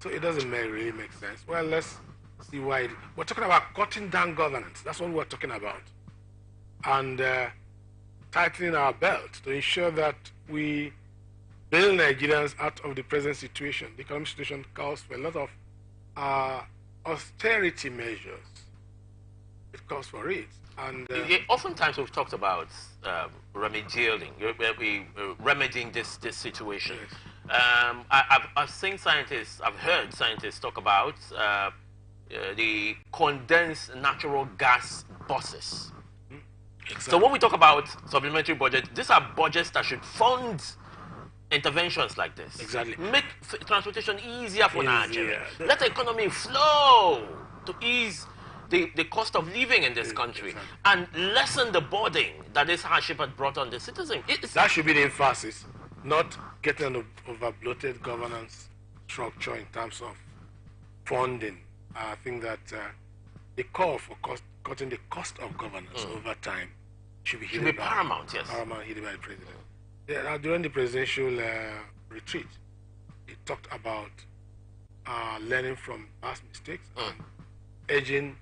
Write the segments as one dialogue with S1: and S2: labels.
S1: So it doesn't really make sense. Well, let's see why. We're talking about cutting down governance. That's what we're talking about. And tightening our belt to ensure that we bail Nigerians out of the present situation. The economic situation calls for a lot of austerity measures. It calls for it. And
S2: oftentimes we've talked about remedying this situation. Yes. I've seen scientists, I've heard scientists talk about the condensed natural gas buses. Exactly. So when we talk about supplementary budget, these are budgets that should fund interventions like this.
S1: Exactly.
S2: Make transportation easier for Nigeria. Let the economy flow to ease the cost of living in this country, and lessen the burden that this hardship had brought on the citizen.
S1: That should be the emphasis, not getting an over-bloated governance structure in terms of funding. I think that the call for cutting the cost of governance over time should be
S2: paramount, yes.
S1: Paramount, heeded by the president. Yeah, during the presidential retreat, he talked about learning from past mistakes and urging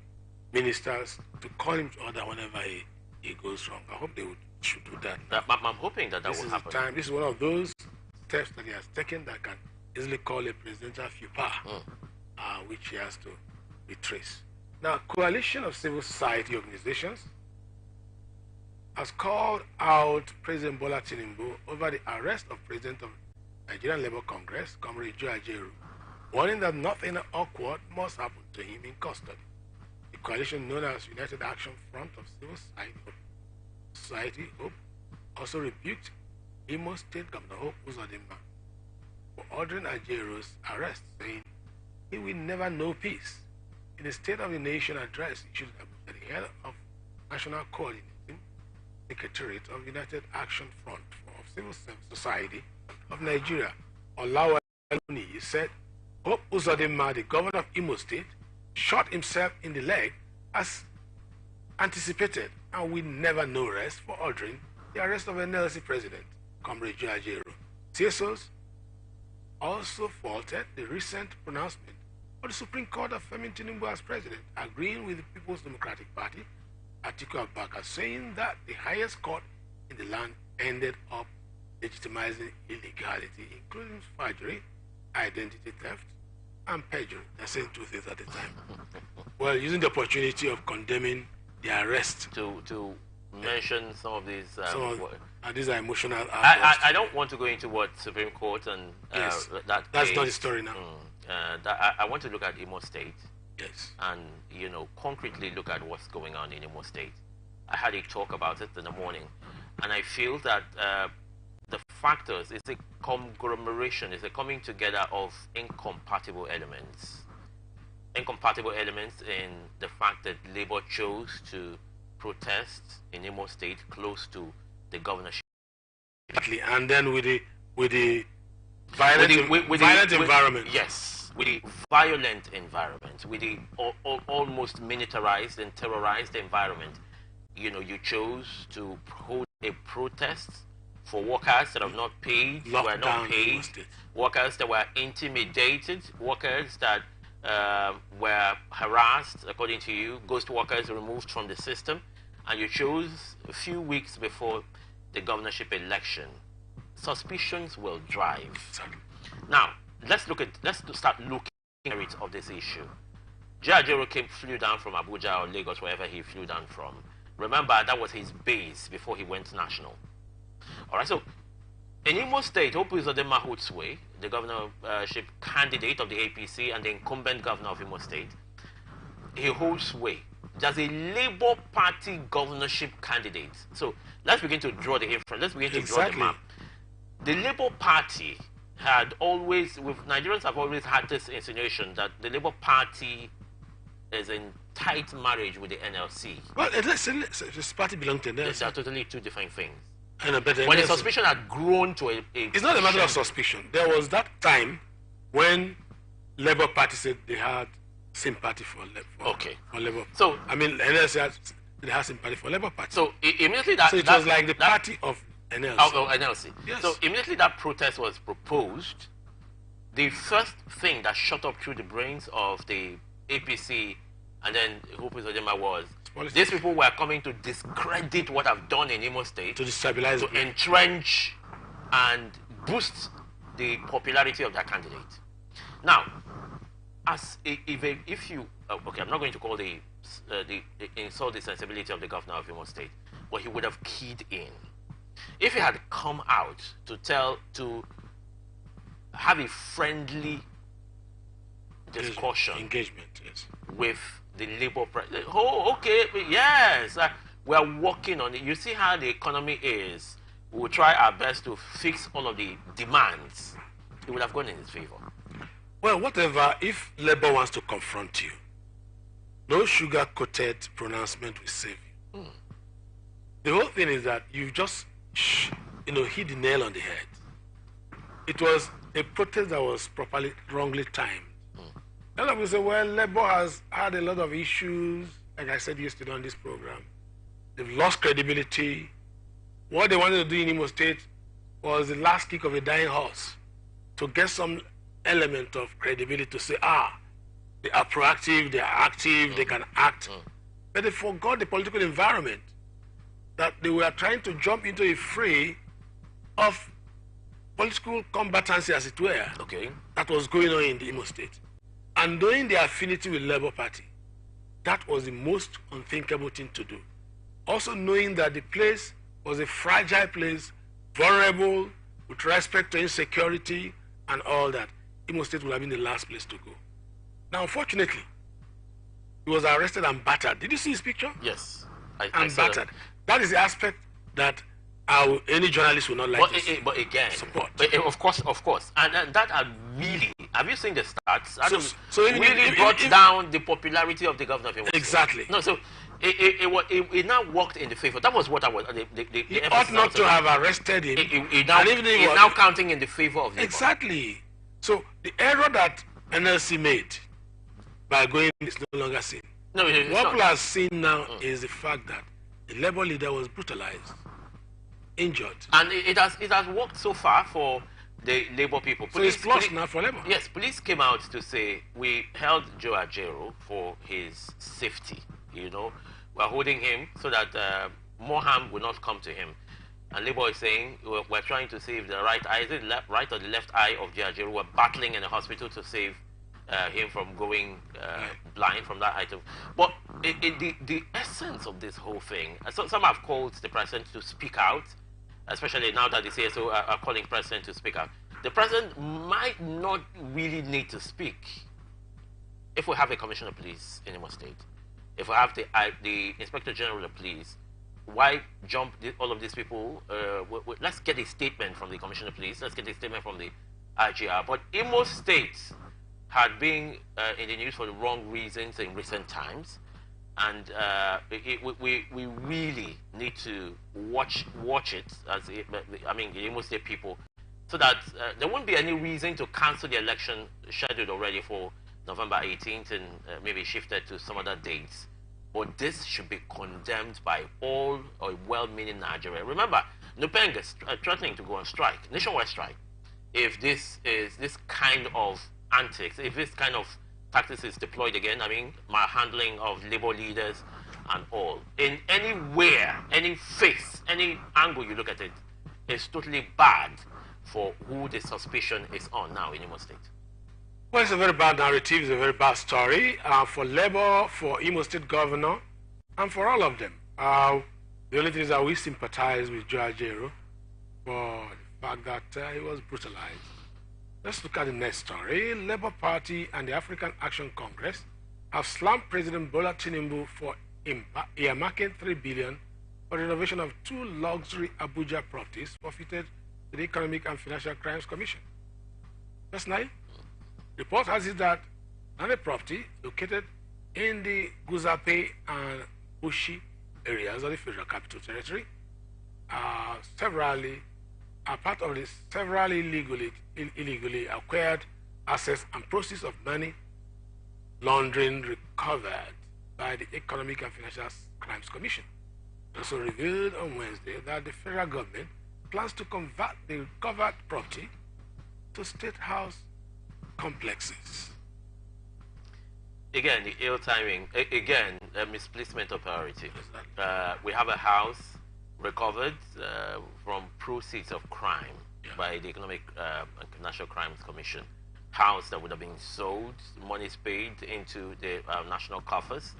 S1: ministers to call him to order whenever he goes wrong. I hope they should do that.
S2: I'm hoping that will happen.
S1: This is one of those steps that he has taken that can easily call a presidential faux pas, which he has to retrace. Now, coalition of civil society organizations has called out President Bola Tinubu over the arrest of President of Nigerian Labour Congress, Comrade Joe Ajaero, warning that nothing awkward must happen to him in custody. The coalition known as United Action Front of Civil Society, Hope, also rebuked Imo State Governor Hope Uzodinma for ordering Ajaero's arrest, saying he will never know peace. In a State of the Nation address issued at the head of National Coordinating Secretariat of United Action Front of Civil Society of Nigeria, Olawa Eluni, said Hope Uzodinma, the governor of Imo State, shot himself in the leg as anticipated, and we never know rest for ordering the arrest of NLC president, Comrade Joe Ajaero. CSOs also faulted the recent pronouncement of the Supreme Court affirming Tinubu as president, agreeing with the People's Democratic Party, Atiku Abubakar, saying that the highest court in the land ended up legitimizing illegality, including forgery, identity theft, and perjury. They're saying two things at a time. Well, using the opportunity of condemning the arrest
S2: to mention some of these.
S1: These are emotional.
S2: I don't want to go into what Supreme Court and
S1: yes, that's
S2: case.
S1: Not the story now.
S2: I want to look at Imo State.
S1: Yes.
S2: And concretely look at what's going on in Imo State. I had a talk about it in the morning, and I feel that the factors is a conglomeration, is a coming together of incompatible elements. Incompatible elements in the fact that Labour chose to protest in Imo State close to the governorship.
S1: Exactly, and then with the violent environment.
S2: Yes, with the violent environment, with the almost militarized and terrorized environment. You chose to hold a protest for workers that have not paid, were not paid, workers that were intimidated, workers that were harassed, according to you, ghost workers removed from the system, and you chose a few weeks before the governorship election. Suspicions will drive. Now, let's start looking at the merit of this issue. Joe Ajaero flew down from Abuja or Lagos, wherever he flew down from. Remember, that was his base before he went national. All right, so in Imo State, Hope Uzodinma holds sway, the governorship candidate of the APC and the incumbent governor of Imo State. He holds sway. There's a Labour Party governorship candidate. So let's begin to draw the inference. Let's begin to draw the map. The Labour Party had always, Nigerians have always had this insinuation that the Labour Party is in tight marriage with the NLC.
S1: Well, this party belongs to NLC.
S2: They are totally two different things.
S1: And when
S2: the suspicion had grown to a
S1: it's not a matter of suspicion. There was that time when Labour Party said they had sympathy for Labour.
S2: So
S1: I mean, NLC they had sympathy for Labour Party.
S2: So immediately
S1: it was like the party of NLC.
S2: NLC.
S1: Yes.
S2: So immediately that protest was proposed, the first thing that shot up through the brains of the APC and then Hope Uzodinma was these people were coming to discredit what I've done in Imo State,
S1: to destabilize,
S2: to entrench and boost the popularity of their candidate. Now, as if you okay, I'm not going to call the insult the sensibility of the governor of Imo State, but he would have keyed in if he had come out to have a friendly discussion,
S1: engagement, yes,
S2: with the Labour president. Oh, okay, yes, we are working on it. You see how the economy is. We will try our best to fix all of the demands. It would have gone in his favor.
S1: Well, whatever, if Labour wants to confront you, no sugar-coated pronouncement will save you. The whole thing is that you just, hit the nail on the head. It was a protest that was wrongly timed. A lot of people say, well, Labour has had a lot of issues, like I said yesterday on this program. They've lost credibility. What they wanted to do in Imo State was the last kick of a dying horse to get some element of credibility to say, they are proactive, they are active, they can act. But they forgot the political environment, that they were trying to jump into a fray of political combatancy, as it were, that was going on in the Imo State. And knowing their affinity with Labour Party, that was the most unthinkable thing to do. Also knowing that the place was a fragile place, vulnerable, with respect to insecurity and all that, Imo State would have been the last place to go. Now, unfortunately, he was arrested and battered. Did you see his picture?
S2: Yes.
S1: I battered. That is the aspect that any journalist will not like
S2: but again,
S1: support.
S2: But of course. And that are really, have you seen the stats?
S1: So
S2: really brought down the popularity of the governor of Imo State.
S1: Exactly.
S2: No, so it now worked in the favor. That was what I was.
S1: He ought not to have arrested him.
S2: It now counting in the favor of Labour.
S1: Exactly. So the error that NLC made by going is no longer seen.
S2: No,
S1: what people are seeing now is the fact that the Labour leader was brutalized, injured.
S2: And it has worked so far for the Labour people.
S1: So it's lost now for Labour.
S2: Yes, police came out to say, we held Joe Ajero for his safety. We're holding him so that more harm will not come to him. And Labour is saying, we're trying to save the right eye. Is it right or the left eye of Joe Ajero? We're battling in the hospital to save him from going blind from that item. But the essence of this whole thing, some have called the president to speak out, especially now that the CSO are calling president to speak out. The president might not really need to speak if we have a commissioner of police in Imo State, if we have the inspector general of police. Why jump all of these people? Let's get a statement from the commissioner of police. Let's get a statement from the IGR. But Imo State had been in the news for the wrong reasons in recent times, and we really need to watch it as the Imo State people, so that there won't be any reason to cancel the election scheduled already for November 18th and maybe shifted to some other dates. But this should be condemned by all well-meaning Nigeria. Remember, Nupeng is threatening to go on strike, nationwide strike, if this kind of antics, if this kind of tactics is deployed again. Handling of Labour leaders and all. In anywhere, any face, any angle you look at it, is totally bad for who the suspicion is on now in Imo State.
S1: Well, it's a very bad narrative, it's a very bad story for Labour, for Imo State governor, and for all of them. The only thing is that we sympathize with Joe Ajero for the fact that he was brutalized. Let's look at the next story. Labour Party and the African Action Congress have slammed President Bola Tinubu for earmarking $3 billion for the renovation of 2 luxury Abuja properties forfeited to the Economic and Financial Crimes Commission. That's nice. Report has it that another property located in the Guzape and Bushi areas of the Federal Capital Territory are part of the several illegally acquired assets and proceeds of money laundering recovered by the Economic and Financial Crimes Commission. It also revealed on Wednesday that the federal government plans to convert the recovered property to State House complexes.
S2: Again, the ill timing. Again, misplacement of priority.
S1: Exactly.
S2: We have a house recovered from proceeds of crime by the Economic and National Crimes Commission. House that would have been sold, monies paid into the national coffers,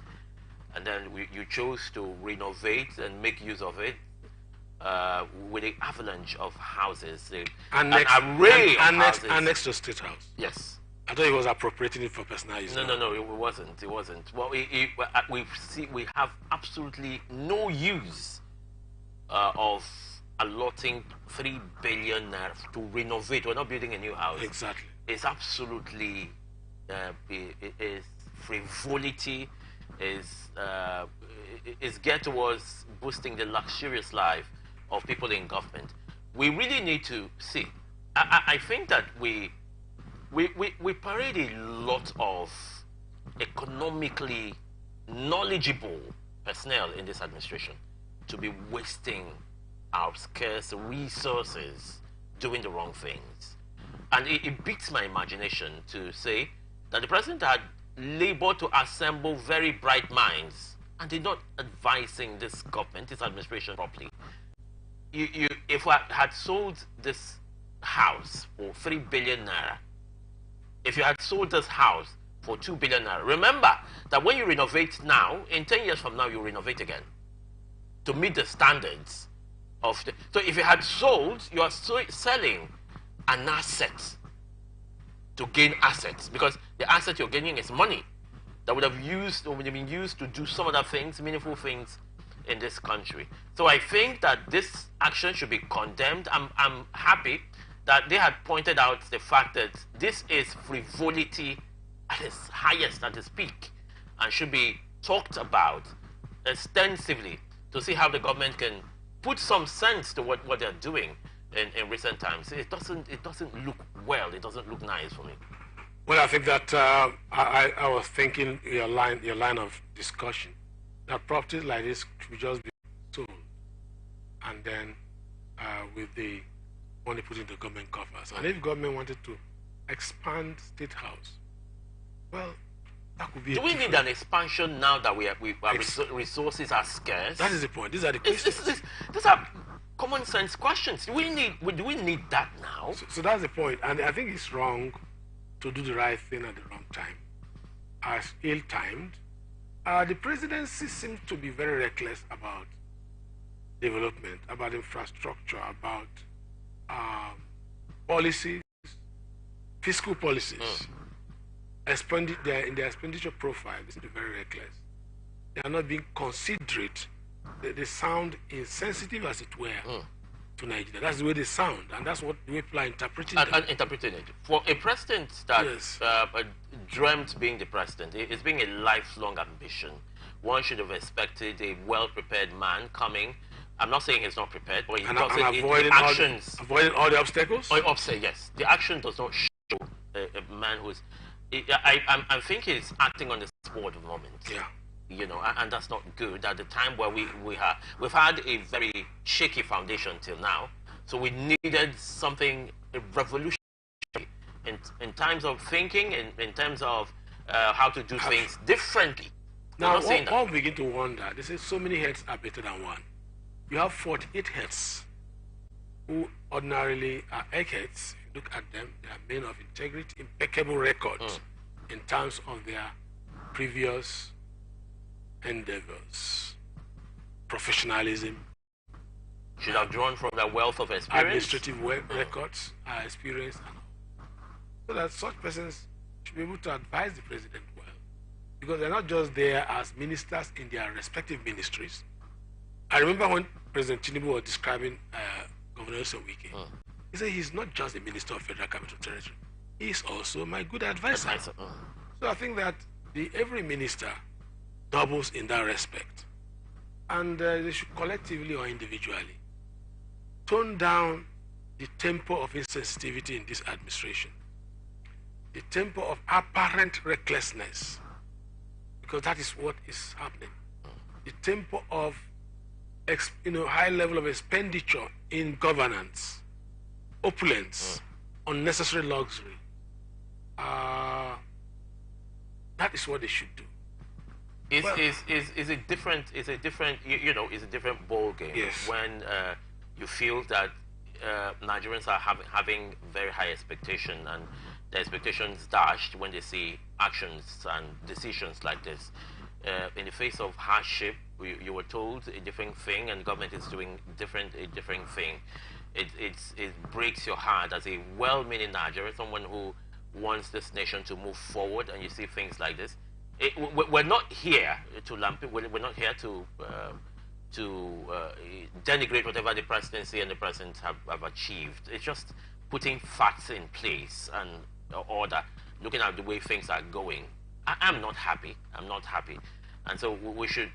S2: and then you chose to renovate and make use of it with an avalanche of houses, an array of houses.
S1: Annexed to State House.
S2: Yes.
S1: I thought he was appropriating it for personal use.
S2: No, it wasn't. It wasn't. Well, we have absolutely no use of allotting 3 billion naira to renovate. We're not building a new house.
S1: Exactly.
S2: It's absolutely is frivolity. Is geared towards boosting the luxurious life of people in government. We really need to see. I think that we parade a lot of economically knowledgeable personnel in this administration to be wasting our scarce resources doing the wrong things. And it beats my imagination to say that the president had labored to assemble very bright minds and did not advising this government, this administration properly. If we had sold this house for 3 billion naira, if you had sold this house for 2 billion naira, remember that when you renovate now, in 10 years from now, you renovate again to meet the standards of the. So if you had sold, you are selling an asset to gain assets, because the asset you're gaining is money that would have been used to do some other things, meaningful things in this country. So I think that this action should be condemned. I'm happy that they had pointed out the fact that this is frivolity at its highest, at its peak, and should be talked about extensively to see how the government can put some sense to what they're doing in recent times. It doesn't look well. It doesn't look nice for me.
S1: Well, I think that I was thinking your line of discussion, that properties like this should just be sold, and then with the money put in the government coffers. And if government wanted to expand State House, well, that could be.
S2: Do we need an expansion now that resources are scarce?
S1: That is the point. These are the questions.
S2: These are common sense questions. Do we need that now?
S1: So that's the point. And I think it's wrong to do the right thing at the wrong time, as ill-timed. The presidency seems to be very reckless about development, about infrastructure, about policies, fiscal policies. In their expenditure profile, they seem to be very reckless. They are not being considerate. They sound insensitive, as it were, to Nigeria. That's the way they sound, and that's what the way people are interpreting
S2: it. For a president that dreamt being the president, it's being a lifelong ambition. One should have expected a well-prepared man coming. I'm not saying he's not prepared, but avoiding
S1: all the obstacles.
S2: Yes, the action does not show a man who's. I think he's acting on the spur of the moment.
S1: Yeah.
S2: You know, and that's not good at the time where we've had a very shaky foundation till now. So we needed something revolutionary in terms of thinking, in terms of how to do things differently.
S1: Now, all begin to wonder. They say so many heads are better than one. You have 48 heads who ordinarily are eggheads. If you look at them, they are men of integrity, impeccable records in terms of their previous endeavors, professionalism.
S2: Should have drawn from their wealth of experience.
S1: Administrative records, experience, and all. So that such persons should be able to advise the president well. Because they're not just there as ministers in their respective ministries. I remember when President Tinubu was describing Governor Wike, he said he's not just a minister of Federal Capital Territory, he's also my good advisor. So I think that every minister doubles in that respect. And they should collectively or individually tone down the tempo of insensitivity in this administration, the tempo of apparent recklessness, because that is what is happening, the tempo of high level of expenditure in governance, opulence, unnecessary luxury. that is what they should do.
S2: Is a different is a different is a different ball game.
S1: Yes.
S2: When you feel that Nigerians are having very high expectation, and the expectations dashed when they see actions and decisions like this. In the face of hardship, you were told a different thing, and government is doing a different thing. It breaks your heart as a well-meaning Nigerian, someone who wants this nation to move forward, and you see things like this. We're not here to we're not here to denigrate whatever the presidency and the president have achieved. It's just putting facts in place and order, looking at the way things are going. I'm not happy. I'm not happy. And so we should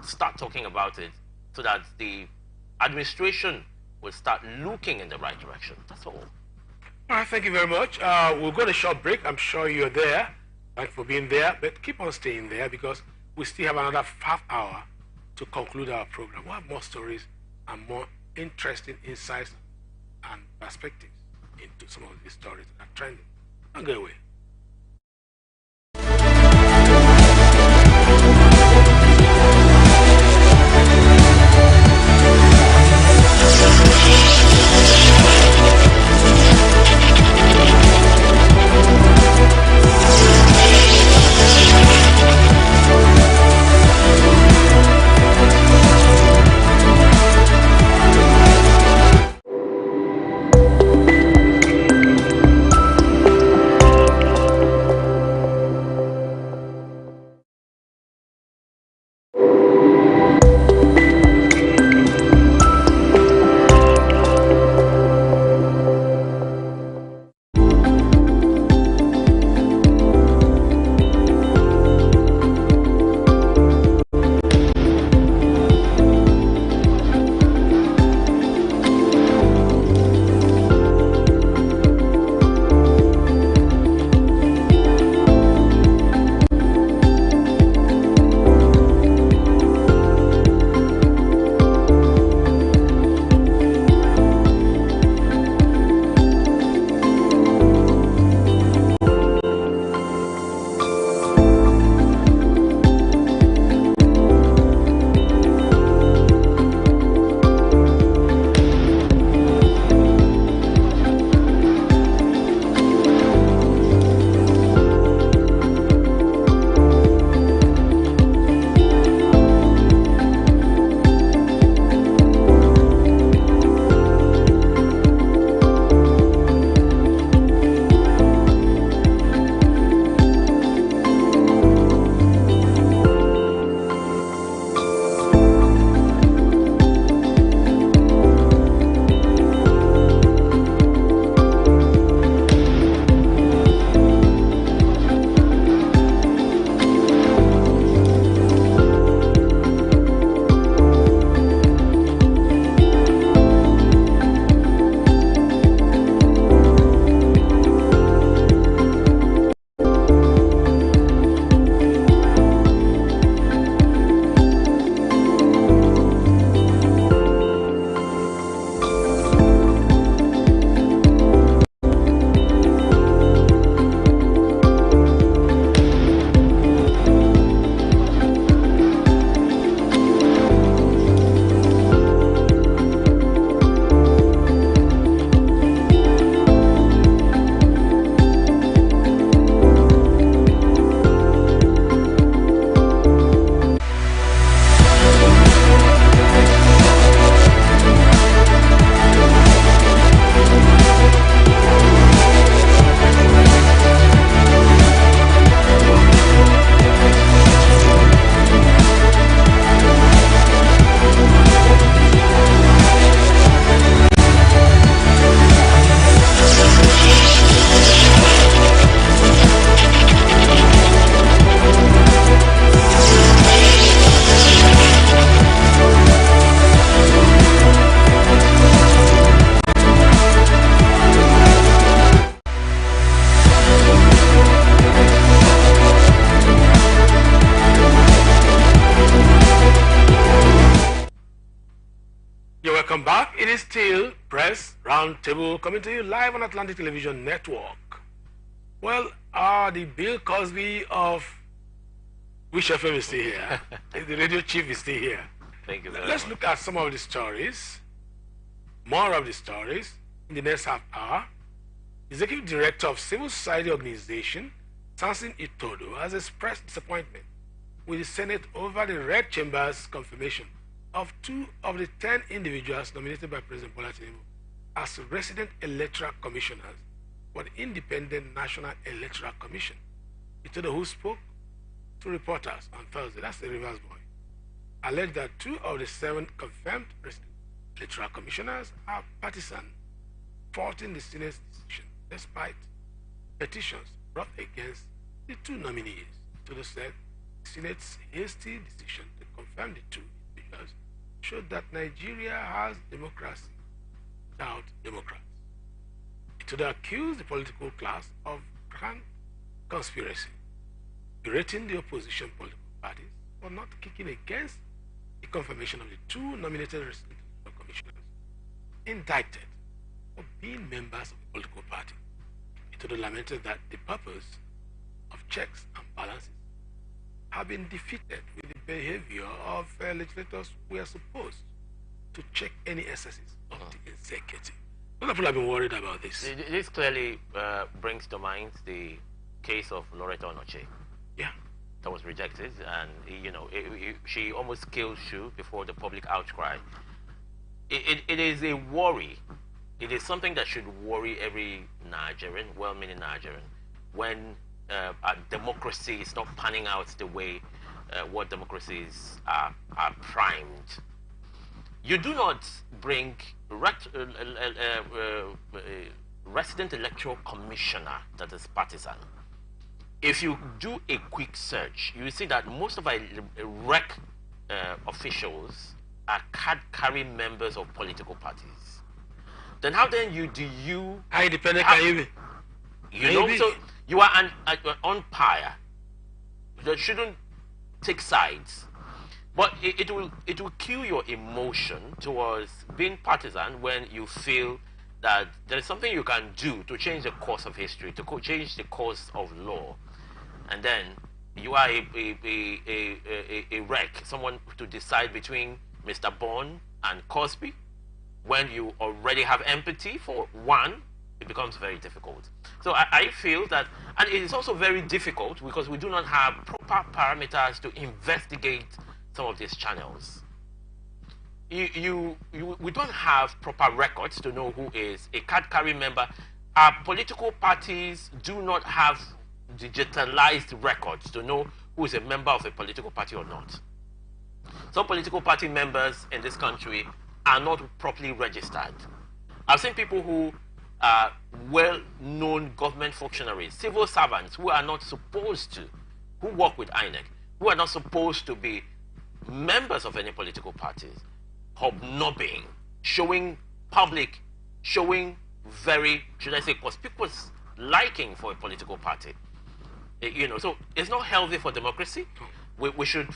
S2: start talking about it so that the administration will start looking in the right direction. That's all.
S1: All right, thank you very much. We'll go to a short break. I'm sure you're there. Thanks for being there. But keep on staying there because we still have another half hour to conclude our program. We'll have more stories and more interesting insights and perspectives into some of these stories that are trending. Don't go away. Welcome back. It is still Press Roundtable coming to you live on Atlantic Television Network. Well, the Bill Cosby of Wish FM is still here. The radio chief is still here.
S2: Thank you very
S1: Let's
S2: much.
S1: look at some of the stories, more of the stories in the next half hour. Executive Director of Civil Society Organization, Samson Itodo, has expressed disappointment with the Senate over the Red Chamber's confirmation of 2 of the 10 individuals nominated by President Bola Tinubu as resident electoral commissioners for the Independent National Electoral Commission. Itodo, who spoke to reporters on Thursday, that's the Rivers boy, alleged that 2 of the 7 confirmed resident electoral commissioners are partisan, faulting the Senate's decision despite petitions brought against the 2 nominees. Itodo said the Senate's hasty decision to confirm the 2 individuals showed that Nigeria has democracy without Democrats. Itodo accused the political class of grand conspiracy, berating the opposition political parties for not kicking against the confirmation of the 2 nominated resident commissioners indicted for being members of the political party. Itodo lamented that the purpose of checks and balances have been defeated with the behavior of legislators who are supposed to check any excesses of the executive. A lot of people have been worried about this.
S2: This clearly brings to mind the case of Loretta Onoche.
S1: Yeah.
S2: That was rejected, and she almost killed Shu before the public outcry. It is a worry. It is something that should worry every Nigerian, well-meaning Nigerian, when a democracy is not panning out the way what democracies are primed. You do not bring resident electoral commissioner that is partisan. If you do a quick search, you will see that most of our REC officials are card-carrying members of political parties. Then how then do you...
S1: How independent can you be?
S2: You know, so you are an umpire that shouldn't take sides. But it will kill your emotion towards being partisan when you feel that there is something you can do to change the course of history, to change the course of law, and then you are a wreck, someone to decide between Mr. Bond and Cosby. When you already have empathy for one, it becomes very difficult. So I feel that, and it is also very difficult because we do not have proper parameters to investigate some of these channels. We don't have proper records to know who is a card-carrying member. Our political parties do not have digitalized records to know who is a member of a political party or not. Some political party members in this country are not properly registered. I've seen people who are well-known government functionaries, civil servants who are not supposed to, who work with INEC, who are not supposed to be members of any political parties, hobnobbing, showing very, should I say, conspicuous liking for a political party. So it's not healthy for democracy. We should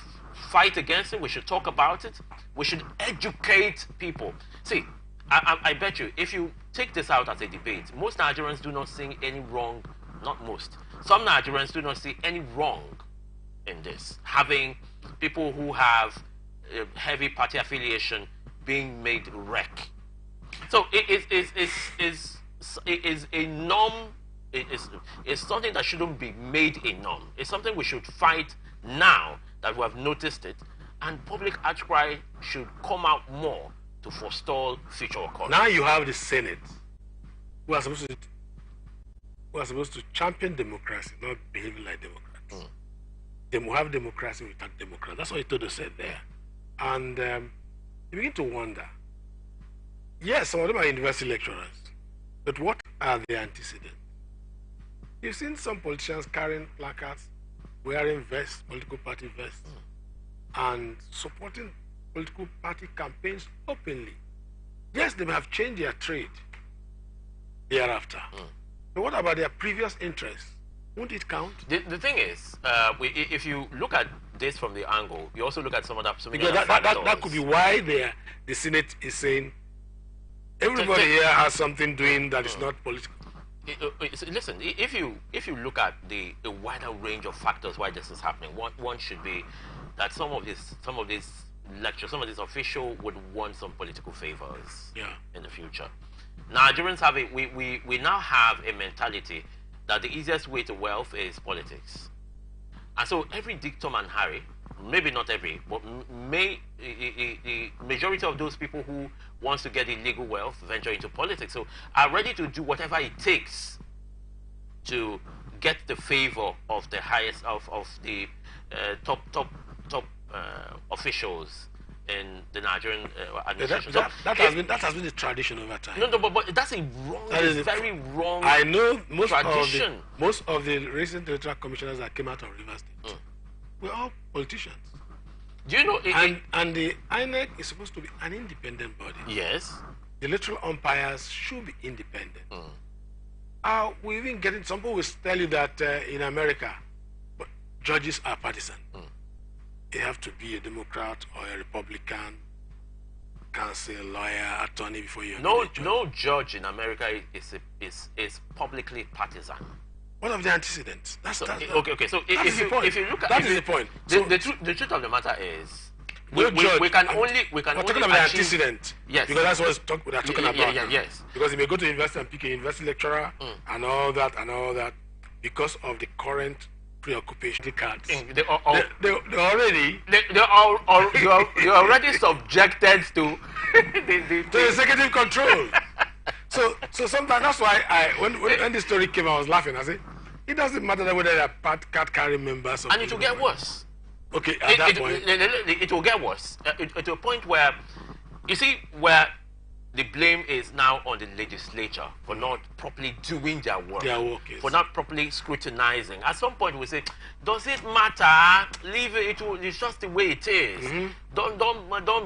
S2: fight against it. We should talk about it. We should educate people. See, I bet you, if you take this out as a debate, most Nigerians do not see any wrong, not most. Some Nigerians do not see any wrong in this, having people who have heavy party affiliation being made wreck. So it is a norm. It's something that shouldn't be made a norm. It's something we should fight now that we have noticed it, and public outcry should come out more to forestall future occurrence.
S1: Now you have the Senate, who are supposed to champion democracy, not behaving like Democrats. They will have democracy without Democrats. That's what Itodo said there. And you begin to wonder, yes, some of them are university lecturers, but what are the antecedents? You've seen some politicians carrying placards, wearing vests, political party vests, and supporting political party campaigns openly. Yes, they may have changed their trade thereafter. But what about their previous interests? Won't it count?
S2: The thing is, if you look at this from the angle, you also look at some
S1: Because
S2: other
S1: that could be why the Senate is saying everybody here has something doing that is not political.
S2: listen, if you look at the wider range of factors why this is happening, one should be that some of these lectures, some of these officials would want some political favors in the future. Nigerians have we now have a mentality that the easiest way to wealth is politics, and so every Dick, Tom, and Harry, maybe not every, but the majority of those people who wants to get illegal wealth venture into politics, so are ready to do whatever it takes to get the favor of the highest of the top officials in the Nigerian administration.
S1: That has been the tradition over time.
S2: No, but that's a wrong. That is very wrong.
S1: I know most
S2: tradition.
S1: of the recent electoral commissioners that came out of Rivers State were all politicians.
S2: Do you know?
S1: And the INEC is supposed to be an independent body.
S2: Yes.
S1: The electoral umpires should be independent. We even getting some people will tell you that in America, but judges are partisan. They have to be a Democrat or a Republican, counsel, lawyer, attorney before you.
S2: No judge in America is publicly partisan.
S1: What of the antecedents?
S2: Okay. So if you look at
S1: that is the point.
S2: The truth of the matter is, we can only
S1: talking about the antecedent.
S2: Yes.
S1: Because that's what we're talking about.
S2: Yes.
S1: Because you may go to university and pick a university lecturer and all that because of the current preoccupation cards.
S2: You're already subjected to
S1: the executive control. So sometimes that's why when the story came, I was laughing. I said, it doesn't matter whether they're card carrying members.
S2: And it will get worse.
S1: Okay, at that point,
S2: it will get worse to a point where, you see, where the blame is now on the legislature for not properly doing their work.
S1: Yes.
S2: For not properly scrutinizing. At some point, we say, does it matter? Leave it. It's just the way it is. Don't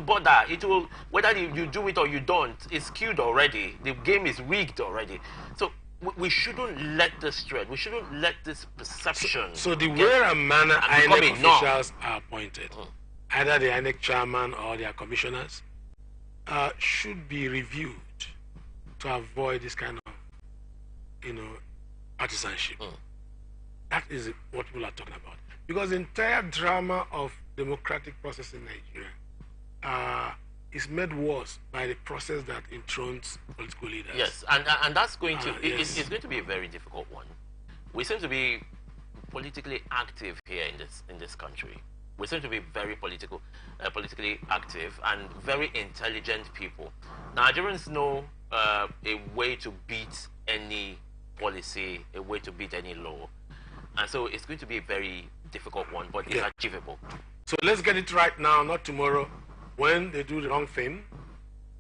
S2: bother. It will, whether you do it or you don't, it's skewed already. The game is rigged already. So we shouldn't let this thread. We shouldn't let this perception.
S1: So the way and manner INEC officials are appointed, either the INEC chairman or their commissioners, should be reviewed to avoid this kind of, partisanship. That is what people are talking about. Because the entire drama of democratic process in Nigeria is made worse by the process that enthrones political leaders.
S2: Yes, and that's going to it's going to be a very difficult one. We seem to be politically active here in this country. We seem to be very politically active and very intelligent people. Nigerians know a way to beat any policy, a way to beat any law. And so it's going to be a very difficult one, but it's achievable.
S1: So let's get it right now, not tomorrow, when they do the wrong thing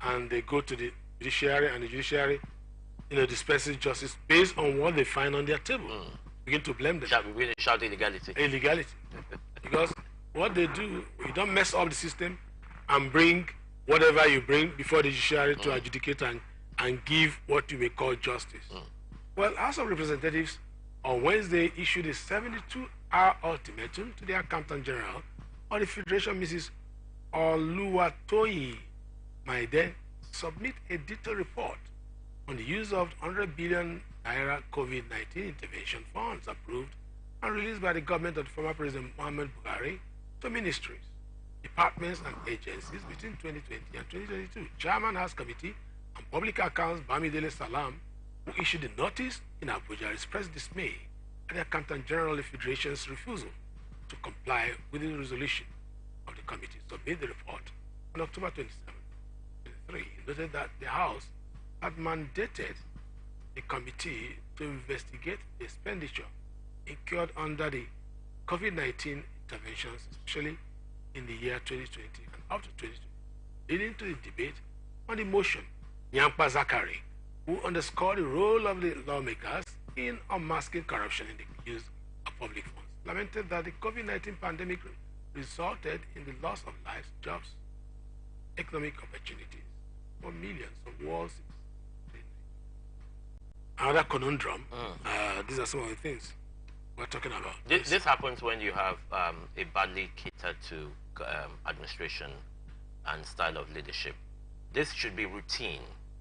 S1: and they go to the judiciary and the judiciary, dispenses justice based on what they find on their table. Begin to blame them.
S2: We begin to shout illegality.
S1: Illegality. Because what they do, you don't mess up the system and bring whatever you bring before the judiciary to adjudicate and give what you may call justice. Well, House of Representatives on Wednesday issued a 72-hour ultimatum to the Accountant General of the Federation, Mrs. Oluwatoyin Maide, submit a detailed report on the use of 100 billion naira COVID-19 intervention funds approved and released by the government of former President Muhammad Buhari to ministries, departments, and agencies between 2020 and 2022. Chairman House Committee on Public Accounts, Bamidele Salam, who issued the notice in Abuja, expressed dismay at the Accountant General of the Federation's refusal to comply with the resolution of the committee. Submit the report on October 27, 2023. He noted that the House had mandated the committee to investigate the expenditure incurred under the COVID-19 interventions, especially in the year 2020 and up to 2020, leading to the debate on the motion. Nyampa Zakari, who underscored the role of the lawmakers in unmasking corruption in the use of public funds, lamented that the COVID-19 pandemic resulted in the loss of lives, jobs, economic opportunities for millions of world citizens. Another conundrum. These are some of the things we're talking about.
S2: This happens when you have a badly catered to administration and style of leadership. This should be routine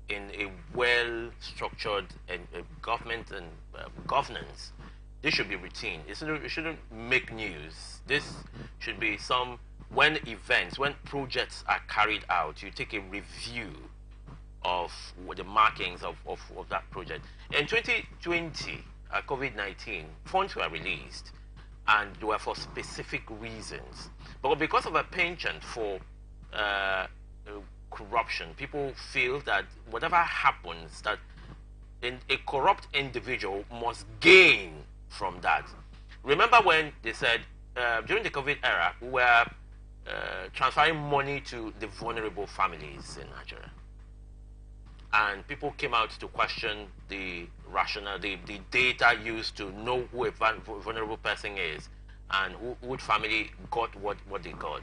S2: in a well-structured government and governance, this should be routine. It shouldn't make news. This should be when projects are carried out, you take a review of the markings of that project. In 2020, COVID-19, funds were released, and they were for specific reasons. But because of a penchant for corruption, people feel that whatever happens, that a corrupt individual must gain from that. Remember when they said during the COVID era, we were transferring money to the vulnerable families in Nigeria, and people came out to question the rationale, the data used to know who a vulnerable person is and which family got what they got.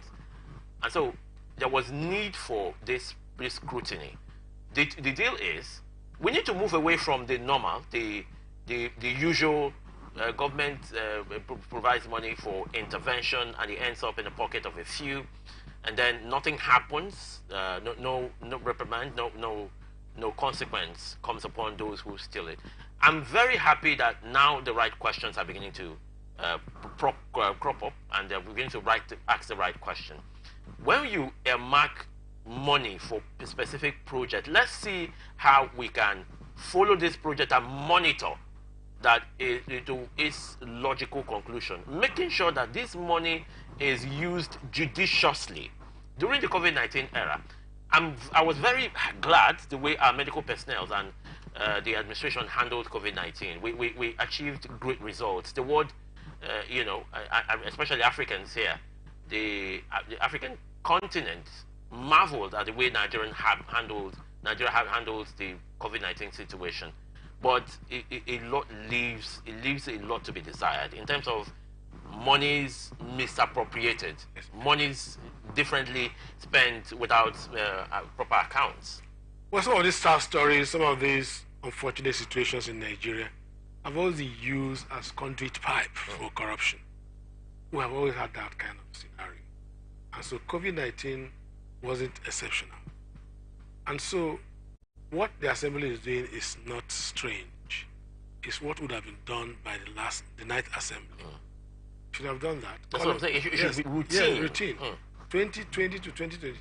S2: And so there was need for this scrutiny. The deal is we need to move away from the normal, the usual government provides money for intervention and it ends up in the pocket of a few, and then nothing happens, no reprimand, no consequence comes upon those who steal it. I'm very happy that now the right questions are beginning to crop up, and we're beginning to ask the right question. When you earmark money for a specific project, let's see how we can follow this project and monitor that to its logical conclusion, making sure that this money is used judiciously. During the COVID-19 era, I was very glad the way our medical personnel and the administration handled COVID-19. We achieved great results. The world, especially Africans here, the African continent marveled at the way Nigeria have handled the COVID-19 situation. But a lot leaves a lot to be desired in terms of monies misappropriated, monies differently spent without proper accounts.
S1: Well, some of these sad stories, some of these unfortunate situations in Nigeria have always been used as conduit pipe for corruption. We have always had that kind of scenario. And so COVID-19 wasn't exceptional. And so what the assembly is doing is not strange. It's what would have been done by the ninth assembly. Should have done that.
S2: That's what I'm saying. It should be routine.
S1: Yeah, routine. 2020 to 2022.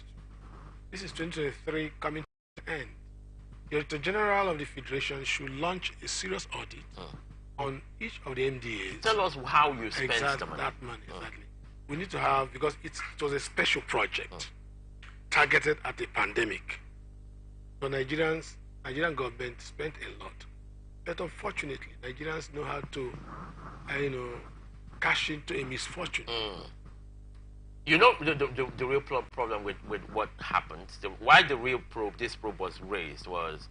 S1: This is 2023 coming to the end. The Director General of the Federation should launch a serious audit on each of the MDAs.
S2: Tell us how you spent the money.
S1: That money, exactly. We need to have, because it was a special project targeted at the pandemic. So Nigerian government spent a lot. But unfortunately, Nigerians know how to, cash into a misfortune.
S2: You know the real problem with what happened, why this probe was raised was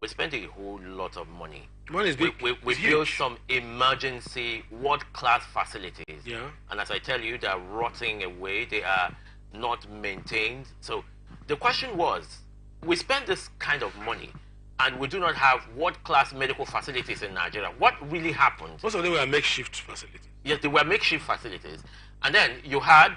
S2: we spent a whole lot of money.
S1: Money is big.
S2: We built some emergency world-class facilities.
S1: Yeah.
S2: And as I tell you, they are rotting away. They are not maintained. So the question was, we spend this kind of money and we do not have world-class medical facilities in Nigeria. What really happened?
S1: Most of them were makeshift facilities.
S2: Yes, they were makeshift facilities. And then you had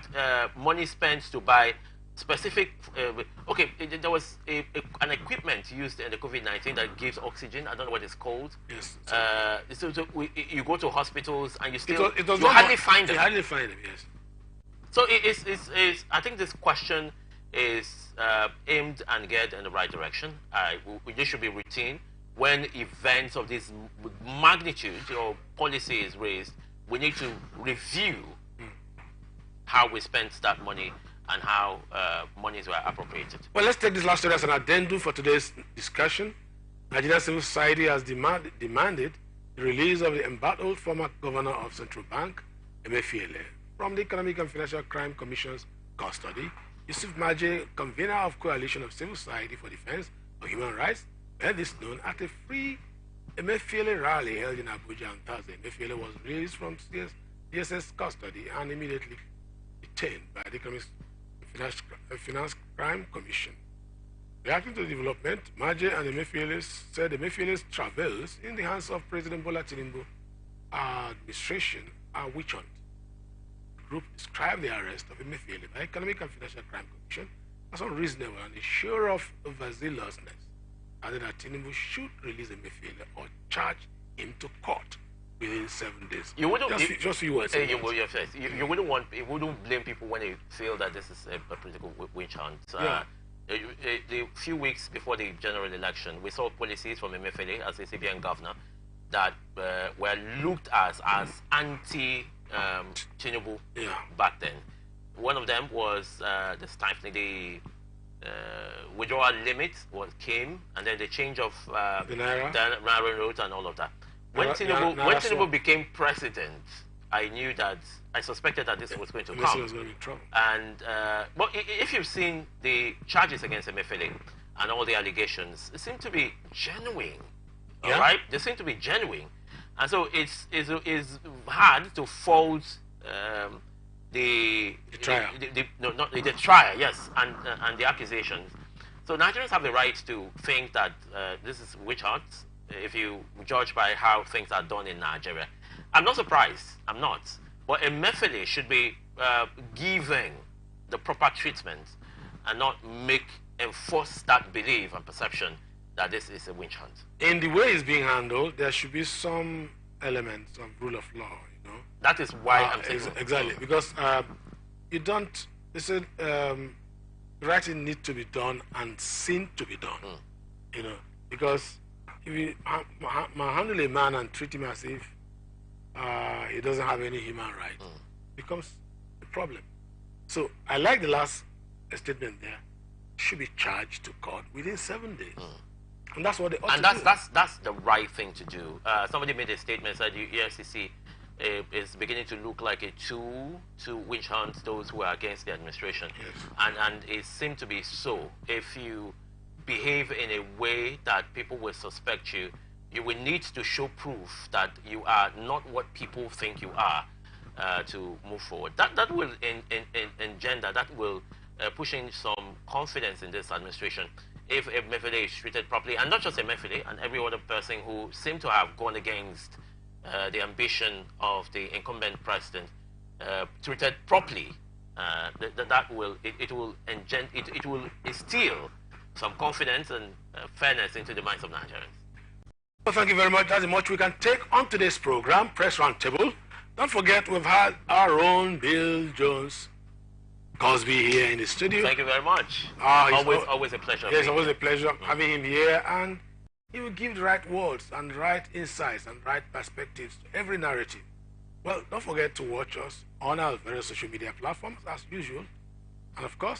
S2: money spent to buy specific, there was an equipment used in the COVID-19 that gives oxygen. I don't know what it's called.
S1: Yes.
S2: You go to hospitals and you
S1: hardly
S2: find them.
S1: You hardly find them, yes.
S2: So I think this question is aimed and geared in the right direction. This should be routine. When events of this magnitude or policy is raised, we need to review how we spent that money and how monies were appropriated.
S1: Well, let's take this last story as an addendum for today's discussion. Nigerian civil society has demanded the release of the embattled former governor of Central Bank, Emefiele, from the Economic and Financial Crime Commission's custody. Yusuf Maje, convener of Coalition of Civil Society for Defense of Human Rights, made this known at a free Emefiele rally held in Abuja on Thursday. Emefiele was released from DSS custody and immediately detained by the Economic and Finance Crime Commission. Reacting to the development, Maje and Emefiele said Emefiele's travels in the hands of President Bola Tinubu administration are witch hunt. The group described the arrest of Emefiele by Economic and Financial Crime Commission as unreasonable and a show of overzealousness added that Tinubu should release Emefiele or charge him to court within 7 days.
S2: You wouldn't
S1: just few words.
S2: You wouldn't want. You wouldn't blame people when they feel that this is a political witch hunt. The few weeks before the general election, we saw policies from Emefiele as a CBN governor that were looked as anti Tinubu back then. One of them was the stifling, the withdrawal limit came, and then the change of the Naira note and all of that. When Tinubu became president, I suspected that this was going to come.
S1: Was going to be trouble.
S2: And well, if you've seen the charges against Emefiele and all the allegations, they seem to be genuine. All right, they seem to be genuine, and so it's hard to fault the trial. The trial, yes, and the accusations. So Nigerians have the right to think that this is witch hunt. If you judge by how things are done in Nigeria, I'm not surprised. I'm not. But Emefiele should be given the proper treatment and not enforce that belief and perception that this is a witch hunt. In
S1: the way it's being handled, there should be some elements of rule of law.
S2: That is why I'm saying
S1: exactly because you don't. They said writing needs to be done and seen to be done. Because if you handle a man and treat him as if he doesn't have any human rights, becomes a problem. So I like the last statement there. Should be charged to court within 7 days. And that's what they ought to do.
S2: And that's the right thing to do. Somebody made a statement that the EFCC is beginning to look like a tool to witch hunt those who are against the administration.
S1: Yes.
S2: And it seemed to be so. If you behave in a way that people will suspect you, you will need to show proof that you are not what people think you are to move forward. That will engender, that will push in some confidence in this administration if Emefiele is treated properly, and not just Emefiele, and every other person who seemed to have gone against the ambition of the incumbent president, treated properly. That will instill some confidence and fairness into the minds of Nigerians.
S1: Well, thank you very much. That's much we can take on today's program, Press Roundtable. Don't forget, we've had our own Bill Jones Cosby here in the studio.
S2: Thank you very much. Always a pleasure.
S1: Yes, always a pleasure having him here, and he will give the right words and right insights and right perspectives to every narrative. Well, don't forget to watch us on our various social media platforms as usual, and of course,